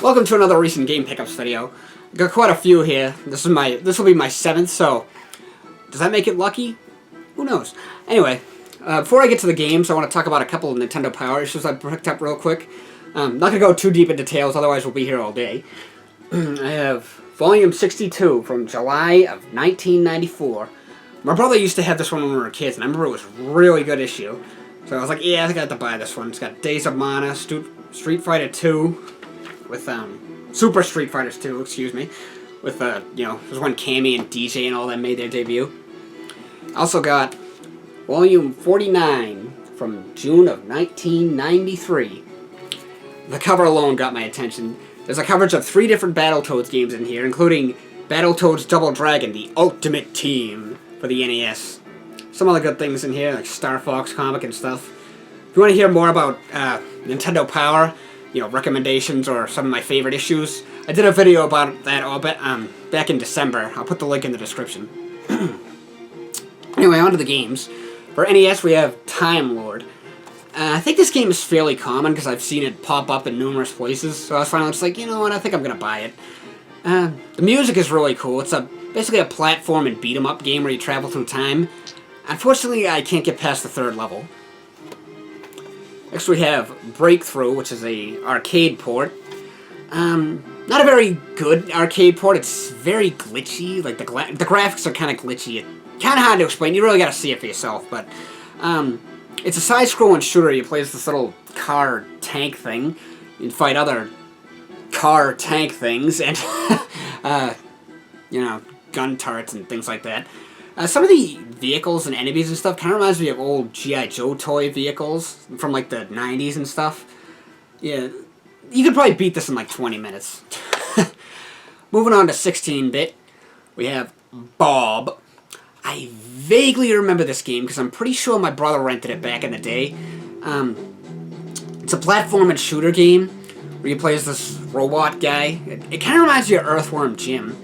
Welcome to another recent game pickups video. Got quite a few here. This will be my 7th, so does that make it lucky? Who knows? Anyway, before I get to the games, I want to talk about a couple of Nintendo Power issues I picked up real quick. Not gonna go too deep into details, otherwise we'll be here all day. I have Volume 62 from July of 1994. My brother used to have this one when we were kids, and I remember it was a really good issue. So I was like, yeah, I think I have to buy this one. It's got Days of Mana, Street Fighter II, with Super Street Fighter 2, excuse me, with there's when Cammy and DJ and all that made their debut. Also got Volume 49 from June of 1993. The cover alone got my attention. There's a coverage of 3 different Battletoads games in here, including Battletoads Double Dragon, the Ultimate Team for the NES. Some other good things in here, like Star Fox comic and stuff. If you want to hear more about Nintendo Power, recommendations or some of my favorite issues, I did a video about that back in December. I'll put the link in the description. Anyway, on to the games. For NES, we have Time Lord. I think this game is fairly common because I've seen it pop up in numerous places, so I was finally just like, you know what, I think I'm going to buy it. The music is really cool. It's basically a platform and beat-em-up game where you travel through time. Unfortunately, I can't get past the 3rd level. Next we have Breakthrough, which is a arcade port. Not a very good arcade port. It's very glitchy. Like the graphics are kind of glitchy. Kind of hard to explain. You really got to see it for yourself. But it's a side-scrolling shooter. You play as this little car tank thing. You fight other car tank things and gun turrets and things like that. Some of the vehicles and enemies and stuff kind of reminds me of old G.I. Joe toy vehicles from like the 90s and stuff. Yeah, you could probably beat this in like 20 minutes. Moving on to 16-bit, we have Bob. I vaguely remember this game because I'm pretty sure my brother rented it back in the day. It's a platform and shooter game where you play as this robot guy. It kind of reminds me of Earthworm Jim.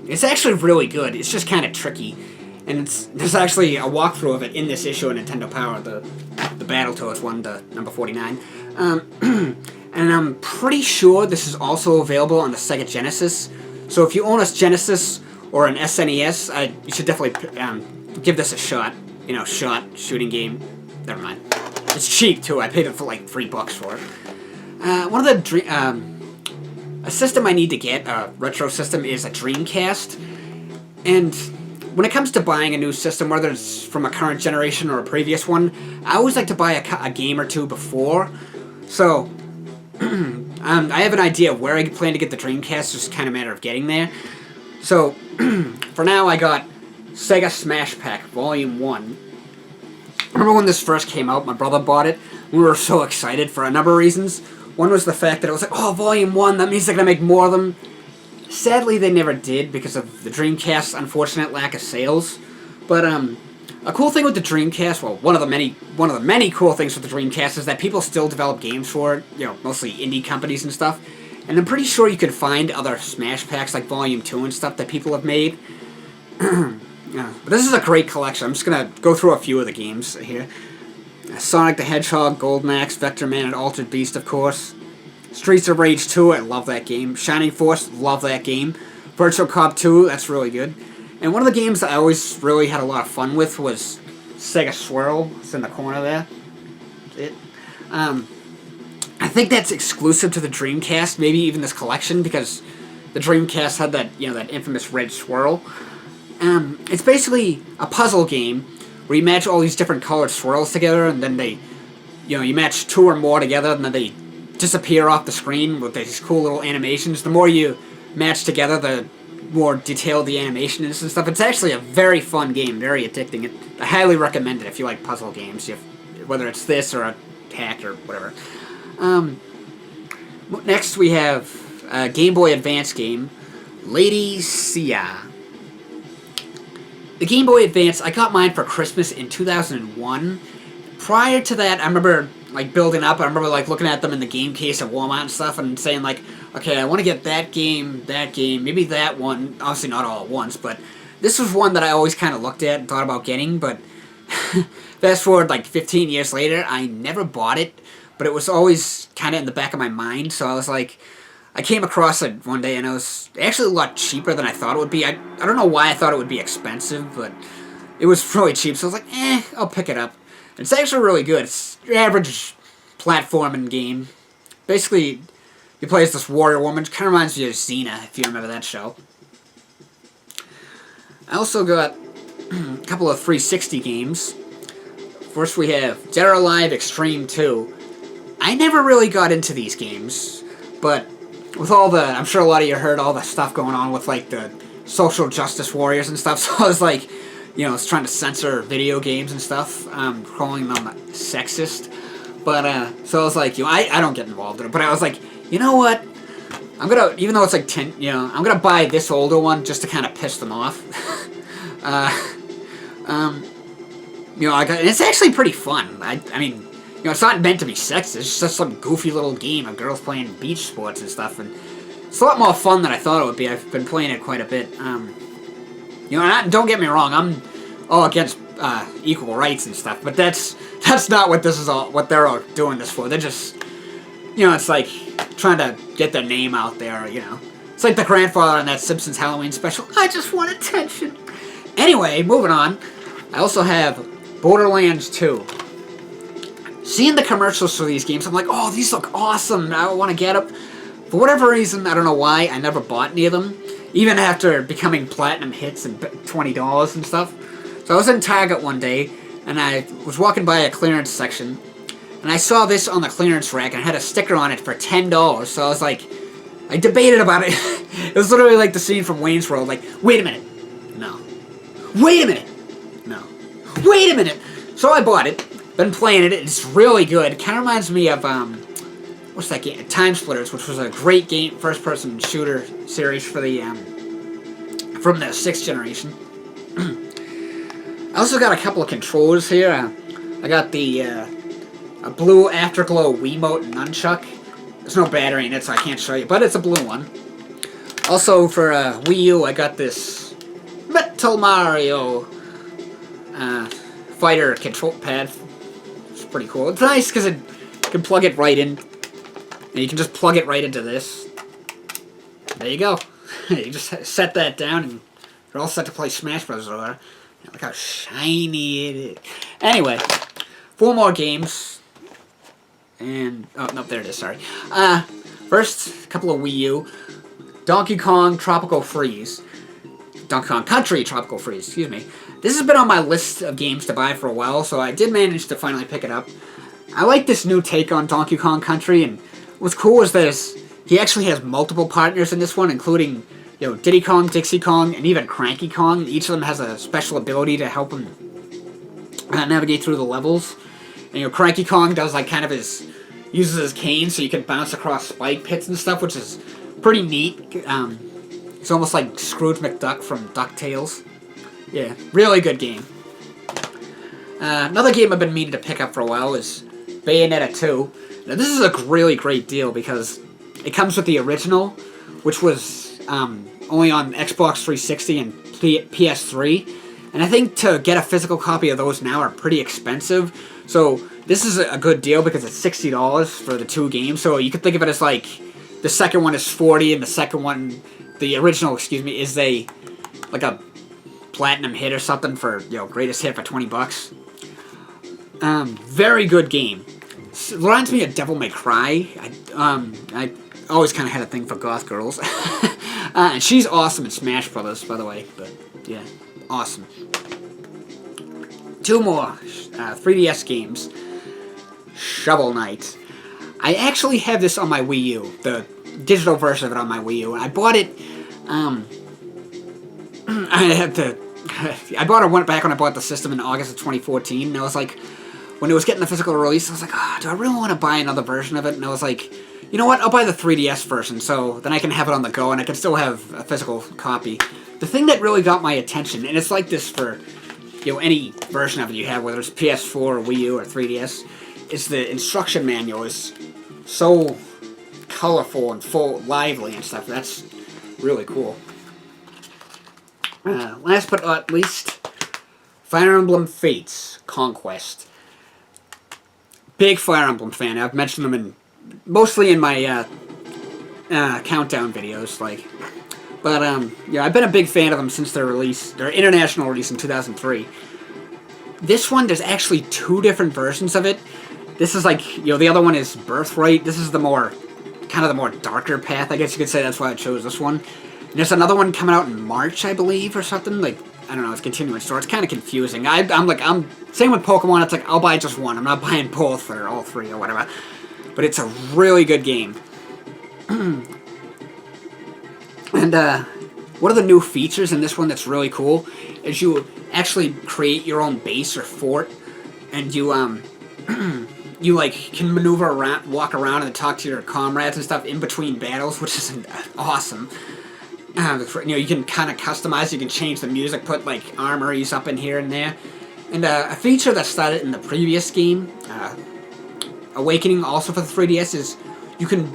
It's actually really good. It's just kind of tricky. And there's actually a walkthrough of it in this issue of Nintendo Power, the Battletoads one, the number 49. And I'm pretty sure this is also available on the Sega Genesis. So if you own a Genesis or an SNES, you should definitely give this a shot. Shooting game. Never mind. It's cheap too. I paid it for like $3 for it. One of the a system I need to get, a retro system, is a Dreamcast. And when it comes to buying a new system, whether it's from a current generation or a previous one, I always like to buy a game or two before. So, I have an idea of where I plan to get the Dreamcast, it's just kind of a matter of getting there. So, for now I got Sega Smash Pack Volume 1. I remember when this first came out, my brother bought it. We were so excited for a number of reasons. One was the fact that it was like, oh, Volume 1, that means they're going to make more of them. Sadly, they never did because of the Dreamcast's unfortunate lack of sales. But a cool thing with the Dreamcast, well, one of the many cool things with the Dreamcast is that people still develop games for it, mostly indie companies and stuff. And I'm pretty sure you can find other Smash Packs like Volume 2 and stuff that people have made. But this is a great collection. I'm just going to go through a few of the games here. Sonic the Hedgehog, Golden Vector Man, and Altered Beast, of course. Streets of Rage 2, I love that game. Shining Force, love that game. Virtual Cop 2, that's really good. And one of the games that I always really had a lot of fun with was Sega Swirl. It's in the corner there. I think that's exclusive to the Dreamcast, maybe even this collection, because the Dreamcast had that, that infamous red swirl. It's basically a puzzle game where you match all these different colored swirls together, and then they, you match 2 or more together, and then they disappear off the screen with these cool little animations. The more you match together, the more detailed the animation is and stuff. It's actually a very fun game, very addicting. I highly recommend it if you like puzzle games, whether it's this or a hack or whatever. Next we have a Game Boy Advance game, Lady Sia. The Game Boy Advance, I got mine for Christmas in 2001. Prior to that, I remember building up. I remember looking at them in the game case at Walmart and stuff and saying okay, I want to get that game, maybe that one. Obviously not all at once, but this was one that I always kind of looked at and thought about getting, but fast forward 15 years later, I never bought it. but it was always kind of in the back of my mind. So I was like, I came across it one day, and it was actually a lot cheaper than I thought it would be. I don't know why I thought it would be expensive, but it was really cheap. So I was like, I'll pick it up. It's actually really good. It's your average platforming game. Basically, you play as this warrior woman. It kind of reminds me of Xena, if you remember that show. I also got a couple of 360 games. First we have Dead or Alive Extreme 2. I never really got into these games, but with all the, I'm sure a lot of you heard all the stuff going on with like the social justice warriors and stuff, so I was like, you know, it's trying to censor video games and stuff, calling them sexist. But, so I was like, you know, I don't get involved in it, but I was like, you know what? I'm gonna, even though it's like 10, you know, I'm gonna buy this older one just to kind of piss them off. You know, and it's actually pretty fun. I mean, you know, it's not meant to be sexist. It's just some goofy little game of girls playing beach sports and stuff, and it's a lot more fun than I thought it would be. I've been playing it quite a bit. You know, and don't get me wrong, I'm all against equal rights and stuff, but that's not what this is all. What they're all doing this for. They're just, you know, it's like trying to get their name out there. You know, it's like the grandfather in that Simpsons Halloween special. I just want attention. Anyway, moving on. I also have Borderlands 2. Seeing the commercials for these games, I'm like, oh, these look awesome. I want to get them. For whatever reason, I don't know why, I never bought any of them. Even after becoming platinum hits and $20 and stuff. So I was in Target one day, and I was walking by a clearance section, and I saw this on the clearance rack, and it had a sticker on it for $10. So I was like, I debated about it. It was literally like the scene from Wayne's World, like, wait a minute. No. Wait a minute. No. Wait a minute. So I bought it. Been playing it. It's really good. It kind of reminds me of, what's that game? Time Splitters, which was a great game, first-person shooter series for the, from the 6th generation. I also got a couple of controllers here. I got the, a blue Afterglow Wiimote nunchuck. There's no battery in it, so I can't show you, but it's a blue one. Also, for Wii U, I got this Metal Mario fighter control pad. It's pretty cool. It's nice because you can plug it right in. And you can just plug it right into this. There you go. You just set that down and you're all set to play Smash Bros. Over. Look how shiny it is. Anyway, 4 more games. And, oh, no, there it is, sorry. First, a couple of Wii U. Donkey Kong Tropical Freeze. Donkey Kong Country Tropical Freeze, excuse me. This has been on my list of games to buy for a while, so I did manage to finally pick it up. I like this new take on Donkey Kong Country, and what's cool is that he actually has multiple partners in this one, including, you know, Diddy Kong, Dixie Kong, and even Cranky Kong. Each of them has a special ability to help him navigate through the levels. And, you know, Cranky Kong does, like, kind of uses his cane so you can bounce across spike pits and stuff, which is pretty neat. It's almost like Scrooge McDuck from DuckTales. Yeah, really good game. Another game I've been meaning to pick up for a while is Bayonetta 2. Now, this is a really great deal because it comes with the original, which was only on Xbox 360 and PS3. And I think to get a physical copy of those now are pretty expensive. So this is a good deal because it's $60 for the 2 games. So you could think of it as like the second one is $40 and the second one, the original, excuse me, is like a platinum hit or something for, you know, greatest hit for $20. Very good game. It reminds me of Devil May Cry. I always kind of had a thing for goth girls. And she's awesome in Smash Brothers, by the way. But, yeah, awesome. 2 more 3DS games. Shovel Knight. I actually have this on my Wii U. The digital version of it on my Wii U. I bought it, I bought it back when I bought the system in August of 2014, and I was like, when it was getting the physical release, I was like, oh, do I really want to buy another version of it? And I was like, you know what, I'll buy the 3DS version, so then I can have it on the go, and I can still have a physical copy. The thing that really got my attention, and it's like this for, you know, any version of it you have, whether it's PS4 or Wii U or 3DS, is the instruction manual is so colorful and full, lively and stuff. That's really cool. Last but not least, Fire Emblem Fates Conquest. big Fire Emblem fan. I've mentioned them mostly in my countdown videos, like. But yeah, I've been a big fan of them since their international release in 2003. This one, there's actually 2 different versions of it. This is like, the other one is Birthright. This is the more darker path, I guess you could say. That's why I chose this one. And there's another one coming out in March, I believe, or something. Like, I don't know, it's continuing store. It's kind of confusing. I'm same with Pokemon. It's like, I'll buy just one. I'm not buying both or all 3 or whatever. But it's a really good game. And one of the new features in this one that's really cool is you actually create your own base or fort, and you you like can maneuver around, walk around, and talk to your comrades and stuff in between battles, which is awesome. You can kind of customize. You can change the music, put like armories up in here and there, and a feature that started in the previous game, Awakening, also for the 3DS, is you can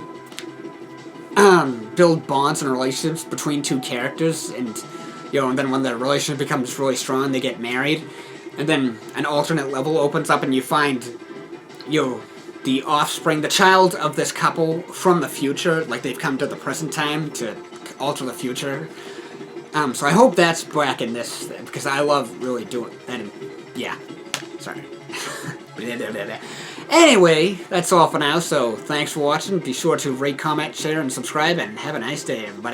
build bonds and relationships between 2 characters, and and then when the relationship becomes really strong, they get married, and then an alternate level opens up, and you find the offspring, the child of this couple from the future, like they've come to the present time to alter the future. So I hope that's back in this, because I love really doing that. Yeah, sorry. Anyway, that's all for now, so thanks for watching. Be sure to rate, comment, share, and subscribe, and have a nice day, everybody.